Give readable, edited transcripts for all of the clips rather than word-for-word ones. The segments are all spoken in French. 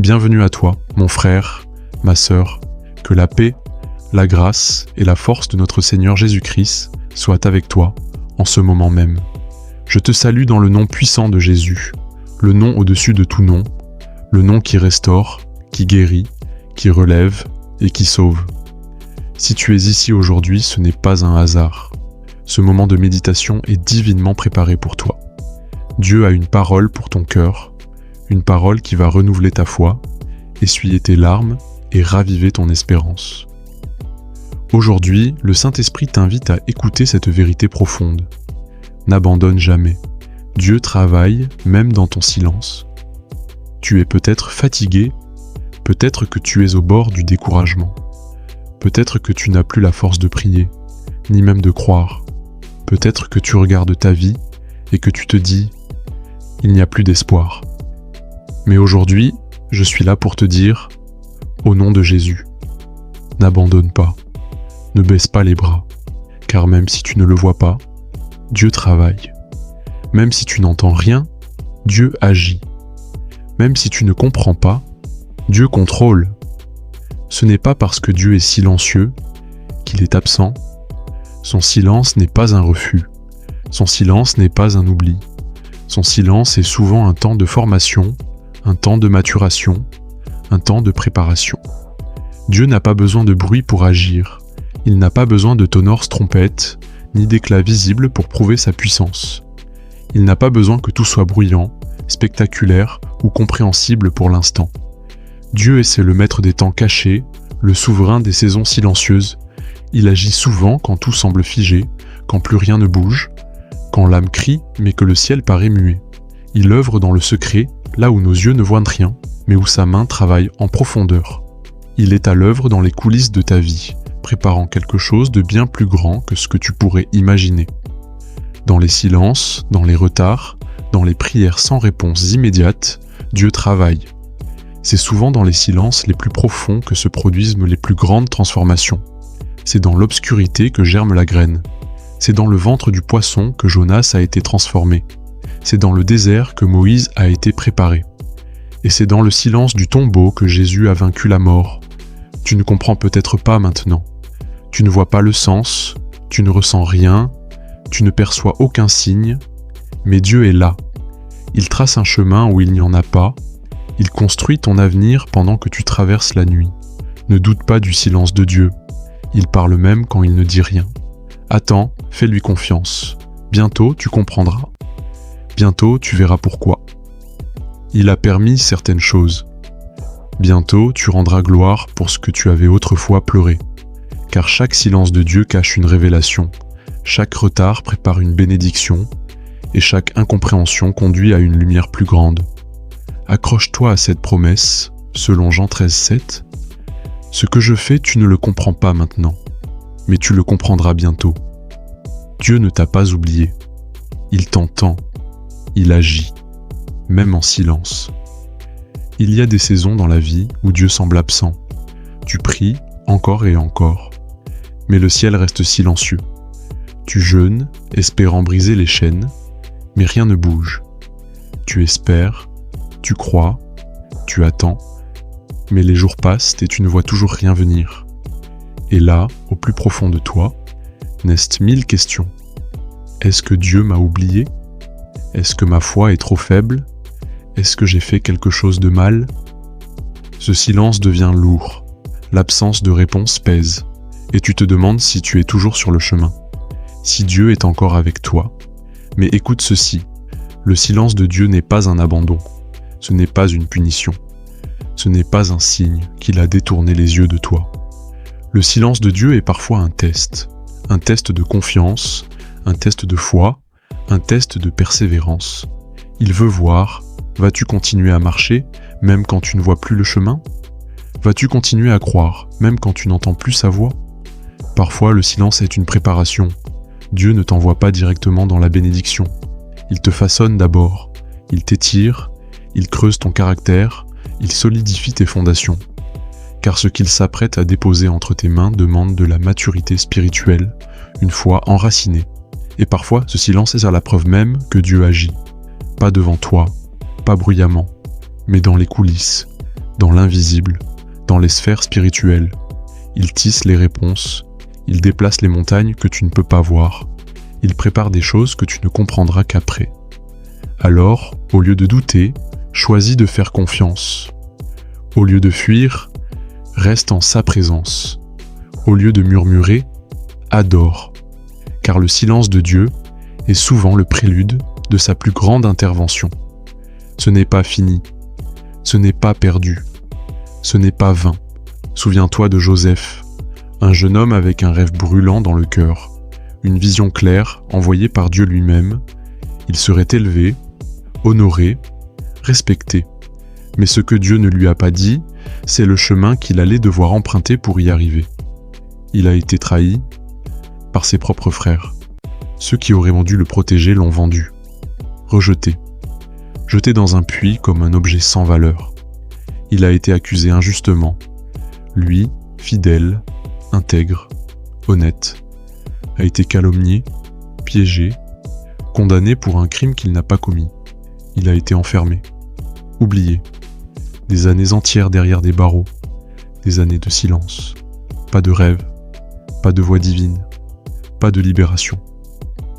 Bienvenue à toi, mon frère, ma sœur, que la paix, la grâce et la force de notre Seigneur Jésus-Christ soient avec toi en ce moment même. Je te salue dans le nom puissant de Jésus, le nom au-dessus de tout nom, le nom qui restaure, qui guérit, qui relève et qui sauve. Si tu es ici aujourd'hui, ce n'est pas un hasard. Ce moment de méditation est divinement préparé pour toi. Dieu a une parole pour ton cœur, une parole qui va renouveler ta foi, essuyer tes larmes et raviver ton espérance. Aujourd'hui, le Saint-Esprit t'invite à écouter cette vérité profonde. N'abandonne jamais. Dieu travaille même dans ton silence. Tu es peut-être fatigué, peut-être que tu es au bord du découragement. Peut-être que tu n'as plus la force de prier, ni même de croire. Peut-être que tu regardes ta vie et que tu te dis « il n'y a plus d'espoir ». Mais aujourd'hui, je suis là pour te dire « au nom de Jésus, n'abandonne pas, ne baisse pas les bras, car même si tu ne le vois pas, Dieu travaille. Même si tu n'entends rien, Dieu agit. Même si tu ne comprends pas, Dieu contrôle. Ce n'est pas parce que Dieu est silencieux qu'il est absent. Son silence n'est pas un refus. Son silence n'est pas un oubli. Son silence est souvent un temps de formation, un temps de maturation, un temps de préparation. Dieu n'a pas besoin de bruit pour agir. Il n'a pas besoin de tonors trompettes, ni d'éclats visibles pour prouver sa puissance. Il n'a pas besoin que tout soit bruyant, spectaculaire ou compréhensible pour l'instant. Dieu est le maître des temps cachés, le souverain des saisons silencieuses. Il agit souvent quand tout semble figé, quand plus rien ne bouge, quand l'âme crie mais que le ciel paraît muet. Il œuvre dans le secret, là où nos yeux ne voient rien, mais où sa main travaille en profondeur. Il est à l'œuvre dans les coulisses de ta vie, préparant quelque chose de bien plus grand que ce que tu pourrais imaginer. Dans les silences, dans les retards, dans les prières sans réponse immédiate, Dieu travaille. C'est souvent dans les silences les plus profonds que se produisent les plus grandes transformations. C'est dans l'obscurité que germe la graine. C'est dans le ventre du poisson que Jonas a été transformé. C'est dans le désert que Moïse a été préparé. Et c'est dans le silence du tombeau que Jésus a vaincu la mort. Tu ne comprends peut-être pas maintenant. Tu ne vois pas le sens, tu ne ressens rien, tu ne perçois aucun signe, mais Dieu est là. Il trace un chemin où il n'y en a pas. Il construit ton avenir pendant que tu traverses la nuit. Ne doute pas du silence de Dieu. Il parle même quand il ne dit rien. Attends, fais-lui confiance. Bientôt, tu comprendras. Bientôt, tu verras pourquoi. Il a permis certaines choses. Bientôt, tu rendras gloire pour ce que tu avais autrefois pleuré. Car chaque silence de Dieu cache une révélation. Chaque retard prépare une bénédiction. Et chaque incompréhension conduit à une lumière plus grande. Accroche-toi à cette promesse, selon Jean 13,7. Ce que je fais, tu ne le comprends pas maintenant, mais tu le comprendras bientôt. Dieu ne t'a pas oublié. Il t'entend. Il agit, même en silence. Il y a des saisons dans la vie où Dieu semble absent. Tu pries encore et encore, mais le ciel reste silencieux. Tu jeûnes, espérant briser les chaînes, mais rien ne bouge. Tu espères, tu crois, tu attends, mais les jours passent et tu ne vois toujours rien venir. Et là, au plus profond de toi, naissent 1000 questions. Est-ce que Dieu m'a oublié ? Est-ce que ma foi est trop faible ? Est-ce que j'ai fait quelque chose de mal ? Ce silence devient lourd. L'absence de réponse pèse. Et tu te demandes si tu es toujours sur le chemin. Si Dieu est encore avec toi. Mais écoute ceci. Le silence de Dieu n'est pas un abandon. Ce n'est pas une punition. Ce n'est pas un signe qu'il a détourné les yeux de toi. Le silence de Dieu est parfois un test de confiance, un test de foi, un test de persévérance. Il veut voir, vas-tu continuer à marcher, même quand tu ne vois plus le chemin ? Vas-tu continuer à croire, même quand tu n'entends plus sa voix ? Parfois, le silence est une préparation. Dieu ne t'envoie pas directement dans la bénédiction. Il te façonne d'abord, il t'étire, il creuse ton caractère, il solidifie tes fondations. Car ce qu'il s'apprête à déposer entre tes mains demande de la maturité spirituelle, une foi enracinée. Et parfois, ce silence est à la preuve même que Dieu agit. Pas devant toi, pas bruyamment, mais dans les coulisses, dans l'invisible, dans les sphères spirituelles. Il tisse les réponses, il déplace les montagnes que tu ne peux pas voir, il prépare des choses que tu ne comprendras qu'après. Alors, au lieu de douter, choisis de faire confiance. Au lieu de fuir, reste en sa présence. Au lieu de murmurer, adore. Car le silence de Dieu est souvent le prélude de sa plus grande intervention. Ce n'est pas fini, ce n'est pas perdu, ce n'est pas vain. Souviens-toi de Joseph, un jeune homme avec un rêve brûlant dans le cœur, une vision claire envoyée par Dieu lui-même. Il serait élevé, honoré, respecté. Mais ce que Dieu ne lui a pas dit, c'est le chemin qu'il allait devoir emprunter pour y arriver. Il a été trahi par ses propres frères. Ceux qui auraient dû le protéger l'ont vendu, rejeté, jeté dans un puits comme un objet sans valeur. Il a été accusé injustement. Lui, fidèle, intègre, honnête, a été calomnié, piégé, condamné pour un crime qu'il n'a pas commis. Il a été enfermé, oublié. Des années entières derrière des barreaux, des années de silence. Pas de rêve, pas de voix divine, pas de libération.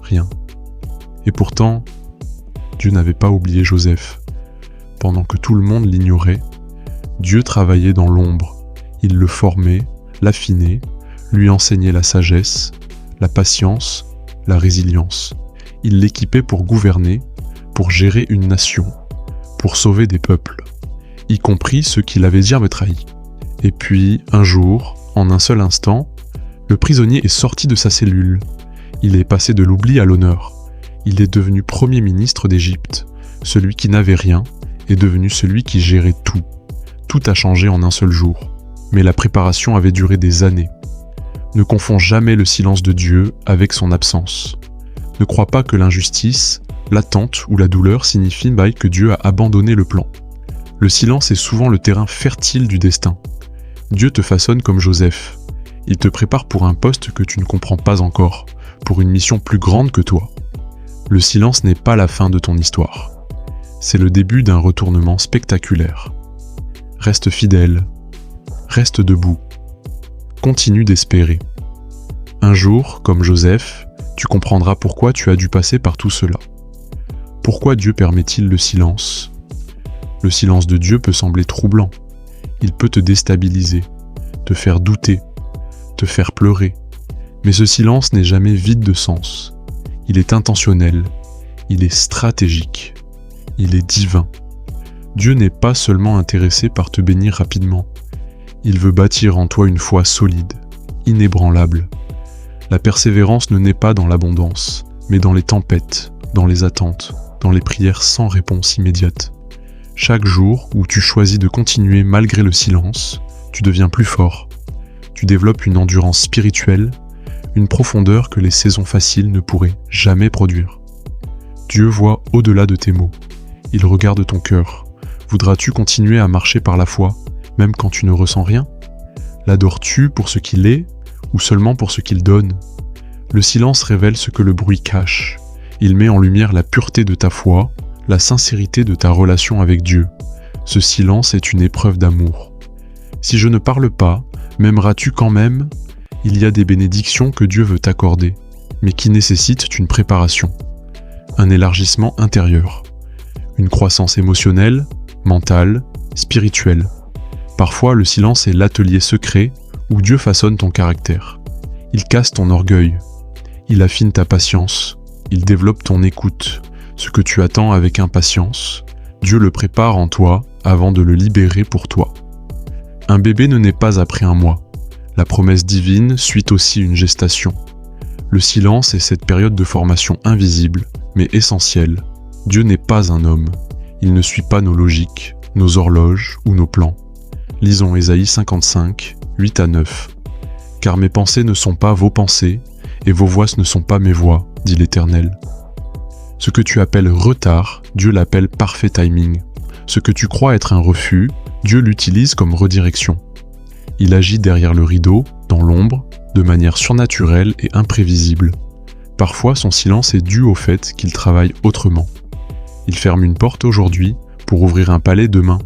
Rien. Et pourtant, Dieu n'avait pas oublié Joseph. Pendant que tout le monde l'ignorait, Dieu travaillait dans l'ombre. Il le formait, l'affinait, lui enseignait la sagesse, la patience, la résilience. Il l'équipait pour gouverner, pour gérer une nation, pour sauver des peuples, y compris ceux qui l'avaient jamais trahi. Et puis, un jour, en un seul instant, le prisonnier est sorti de sa cellule. Il est passé de l'oubli à l'honneur. Il est devenu Premier ministre d'Égypte. Celui qui n'avait rien est devenu celui qui gérait tout. Tout a changé en un seul jour. Mais la préparation avait duré des années. Ne confonds jamais le silence de Dieu avec son absence. Ne crois pas que l'injustice, l'attente ou la douleur signifient que Dieu a abandonné le plan. Le silence est souvent le terrain fertile du destin. Dieu te façonne comme Joseph. Il te prépare pour un poste que tu ne comprends pas encore, pour une mission plus grande que toi. Le silence n'est pas la fin de ton histoire. C'est le début d'un retournement spectaculaire. Reste fidèle. Reste debout. Continue d'espérer. Un jour, comme Joseph, tu comprendras pourquoi tu as dû passer par tout cela. Pourquoi Dieu permet-il le silence ? Le silence de Dieu peut sembler troublant. Il peut te déstabiliser, te faire douter, te faire pleurer. Mais ce silence n'est jamais vide de sens. Il est intentionnel, il est stratégique, il est divin. Dieu n'est pas seulement intéressé par te bénir rapidement. Il veut bâtir en toi une foi solide, inébranlable. La persévérance ne naît pas dans l'abondance, mais dans les tempêtes, dans les attentes, dans les prières sans réponse immédiate. Chaque jour où tu choisis de continuer malgré le silence, tu deviens plus fort. Tu développes une endurance spirituelle, une profondeur que les saisons faciles ne pourraient jamais produire. Dieu voit au-delà de tes mots. Il regarde ton cœur. Voudras-tu continuer à marcher par la foi, même quand tu ne ressens rien ? L'adores-tu pour ce qu'il est, ou seulement pour ce qu'il donne ? Le silence révèle ce que le bruit cache. Il met en lumière la pureté de ta foi, la sincérité de ta relation avec Dieu. Ce silence est une épreuve d'amour. Si je ne parle pas, m'aimeras-tu quand même ? Il y a des bénédictions que Dieu veut t'accorder, mais qui nécessitent une préparation, un élargissement intérieur, une croissance émotionnelle, mentale, spirituelle. Parfois, le silence est l'atelier secret où Dieu façonne ton caractère. Il casse ton orgueil, il affine ta patience, il développe ton écoute. Ce que tu attends avec impatience, Dieu le prépare en toi avant de le libérer pour toi. Un bébé ne naît pas après un mois. La promesse divine suit aussi une gestation. Le silence est cette période de formation invisible, mais essentielle. Dieu n'est pas un homme. Il ne suit pas nos logiques, nos horloges ou nos plans. Lisons Ésaïe 55, 8 à 9. « Car mes pensées ne sont pas vos pensées, et vos voix ne sont pas mes voix, dit l'Éternel. » Ce que tu appelles retard, Dieu l'appelle parfait timing. Ce que tu crois être un refus, Dieu l'utilise comme redirection. Il agit derrière le rideau, dans l'ombre, de manière surnaturelle et imprévisible. Parfois, son silence est dû au fait qu'il travaille autrement. Il ferme une porte aujourd'hui pour ouvrir un palais demain.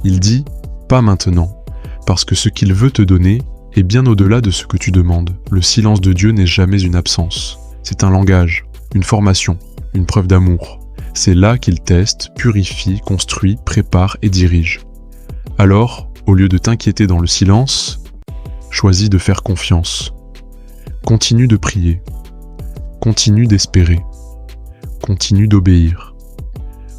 Il dit pas maintenant, parce que ce qu'il veut te donner est bien au-delà de ce que tu demandes. Le silence de Dieu n'est jamais une absence. C'est un langage, une formation, une preuve d'amour. C'est là qu'il teste, purifie, construit, prépare et dirige. Alors, au lieu de t'inquiéter dans le silence, choisis de faire confiance. Continue de prier. Continue d'espérer. Continue d'obéir.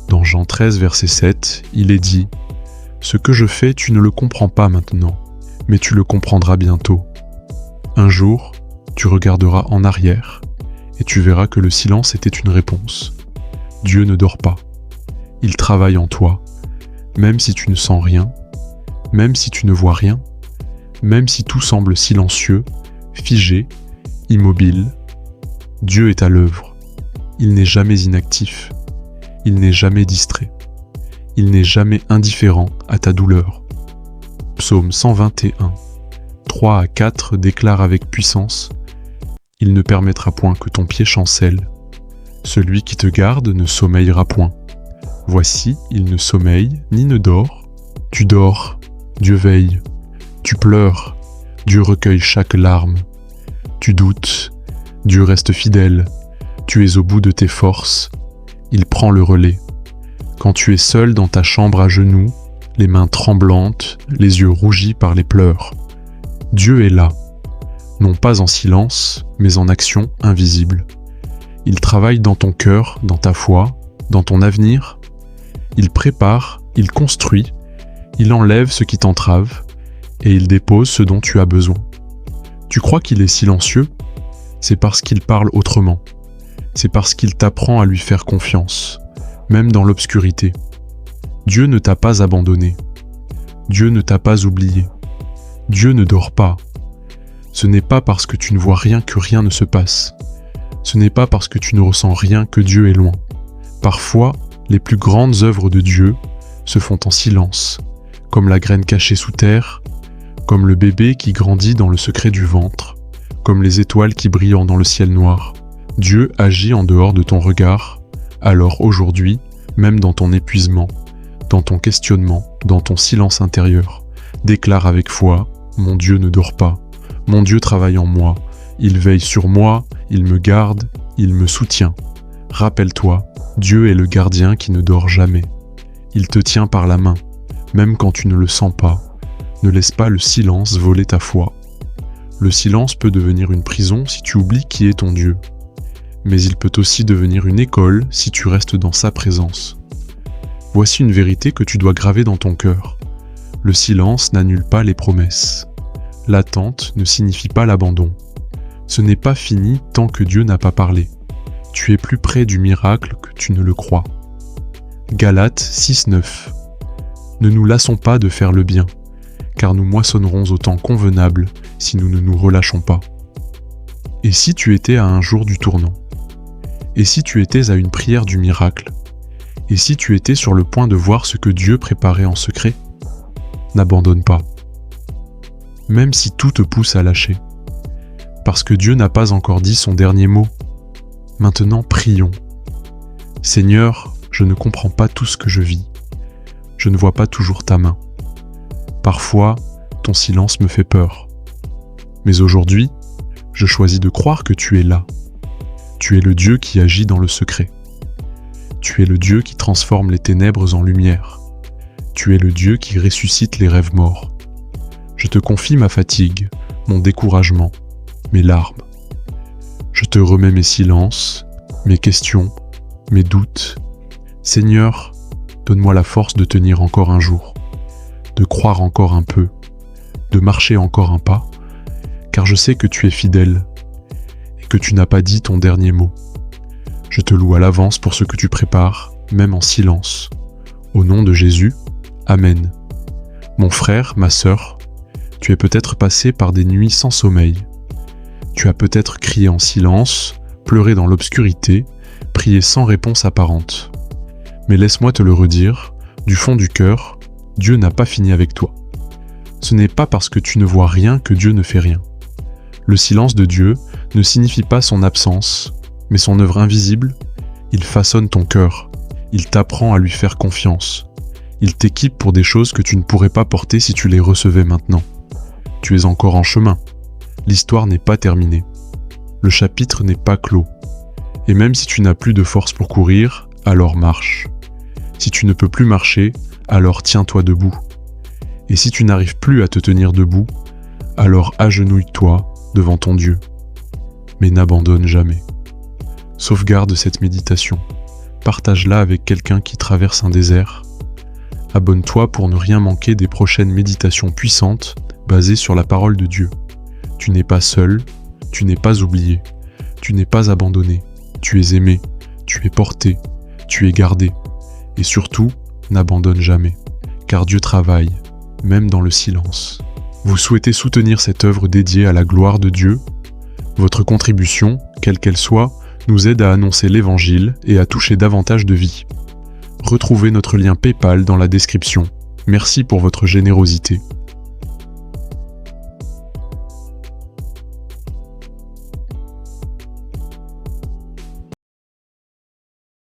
Dans Jean 13, verset 7, il est dit « Ce que je fais, tu ne le comprends pas maintenant, mais tu le comprendras bientôt. Un jour, tu regarderas en arrière et tu verras que le silence était une réponse. Dieu ne dort pas. Il travaille en toi, même si tu ne sens rien, même si tu ne vois rien, même si tout semble silencieux, figé, immobile. Dieu est à l'œuvre. Il n'est jamais inactif. Il n'est jamais distrait. Il n'est jamais indifférent à ta douleur. Psaume 121, 3 à 4 déclare avec puissance « Il ne permettra point que ton pied chancelle. Celui qui te garde ne sommeillera point. Voici, il ne sommeille ni ne dort. Tu dors, Dieu veille. Tu pleures, Dieu recueille chaque larme. Tu doutes, Dieu reste fidèle. Tu es au bout de tes forces. Il prend le relais. Quand tu es seul dans ta chambre à genoux, les mains tremblantes, les yeux rougis par les pleurs. Dieu est là, non pas en silence, mais en action invisible. Il travaille dans ton cœur, dans ta foi, dans ton avenir. Il prépare, il construit, il enlève ce qui t'entrave, et il dépose ce dont tu as besoin. Tu crois qu'il est silencieux? C'est parce qu'il parle autrement. C'est parce qu'il t'apprend à lui faire confiance, même dans l'obscurité. Dieu ne t'a pas abandonné. Dieu ne t'a pas oublié. Dieu ne dort pas. Ce n'est pas parce que tu ne vois rien que rien ne se passe. Ce n'est pas parce que tu ne ressens rien que Dieu est loin. Parfois, les plus grandes œuvres de Dieu se font en silence, comme la graine cachée sous terre, comme le bébé qui grandit dans le secret du ventre, comme les étoiles qui brillent dans le ciel noir. Dieu agit en dehors de ton regard. Alors aujourd'hui, même dans ton épuisement, dans ton questionnement, dans ton silence intérieur, déclare avec foi « Mon Dieu ne dort pas, mon Dieu travaille en moi, il veille sur moi, il me garde, il me soutient. » Rappelle-toi, Dieu est le gardien qui ne dort jamais. Il te tient par la main, même quand tu ne le sens pas. Ne laisse pas le silence voler ta foi. Le silence peut devenir une prison si tu oublies qui est ton Dieu. Mais il peut aussi devenir une école si tu restes dans sa présence. Voici une vérité que tu dois graver dans ton cœur. Le silence n'annule pas les promesses. L'attente ne signifie pas l'abandon. Ce n'est pas fini tant que Dieu n'a pas parlé. Tu es plus près du miracle que tu ne le crois. Galates 6:9. Ne nous lassons pas de faire le bien, car nous moissonnerons au temps convenable si nous ne nous relâchons pas. Et si tu étais à un jour du tournant? Et si tu étais à une prière du miracle? Et si tu étais sur le point de voir ce que Dieu préparait en secret? N'abandonne pas. Même si tout te pousse à lâcher. Parce que Dieu n'a pas encore dit son dernier mot. Maintenant, prions. Seigneur, je ne comprends pas tout ce que je vis. Je ne vois pas toujours ta main. Parfois, ton silence me fait peur. Mais aujourd'hui, je choisis de croire que tu es là. Tu es le Dieu qui agit dans le secret. Tu es le Dieu qui transforme les ténèbres en lumière. Tu es le Dieu qui ressuscite les rêves morts. Je te confie ma fatigue, mon découragement, mes larmes. Je te remets mes silences, mes questions, mes doutes. Seigneur, donne-moi la force de tenir encore un jour, de croire encore un peu, de marcher encore un pas, car je sais que tu es fidèle et que tu n'as pas dit ton dernier mot. Je te loue à l'avance pour ce que tu prépares, même en silence. Au nom de Jésus, Amen. Mon frère, ma sœur, tu es peut-être passé par des nuits sans sommeil. Tu as peut-être crié en silence, pleuré dans l'obscurité, prié sans réponse apparente. Mais laisse-moi te le redire, du fond du cœur, Dieu n'a pas fini avec toi. Ce n'est pas parce que tu ne vois rien que Dieu ne fait rien. Le silence de Dieu ne signifie pas son absence, mais son œuvre invisible. Il façonne ton cœur, il t'apprend à lui faire confiance. Il t'équipe pour des choses que tu ne pourrais pas porter si tu les recevais maintenant. Tu es encore en chemin. L'histoire n'est pas terminée. Le chapitre n'est pas clos. Et même si tu n'as plus de force pour courir, alors marche. Si tu ne peux plus marcher, alors tiens-toi debout. Et si tu n'arrives plus à te tenir debout, alors agenouille-toi devant ton Dieu. Mais n'abandonne jamais. Sauvegarde cette méditation. Partage-la avec quelqu'un qui traverse un désert. Abonne-toi pour ne rien manquer des prochaines méditations puissantes basées sur la parole de Dieu. Tu n'es pas seul, tu n'es pas oublié, tu n'es pas abandonné, tu es aimé, tu es porté, tu es gardé. Et surtout, n'abandonne jamais, car Dieu travaille, même dans le silence. Vous souhaitez soutenir cette œuvre dédiée à la gloire de Dieu? Votre contribution, quelle qu'elle soit, nous aide à annoncer l'Évangile et à toucher davantage de vies. Retrouvez notre lien PayPal dans la description. Merci pour votre générosité.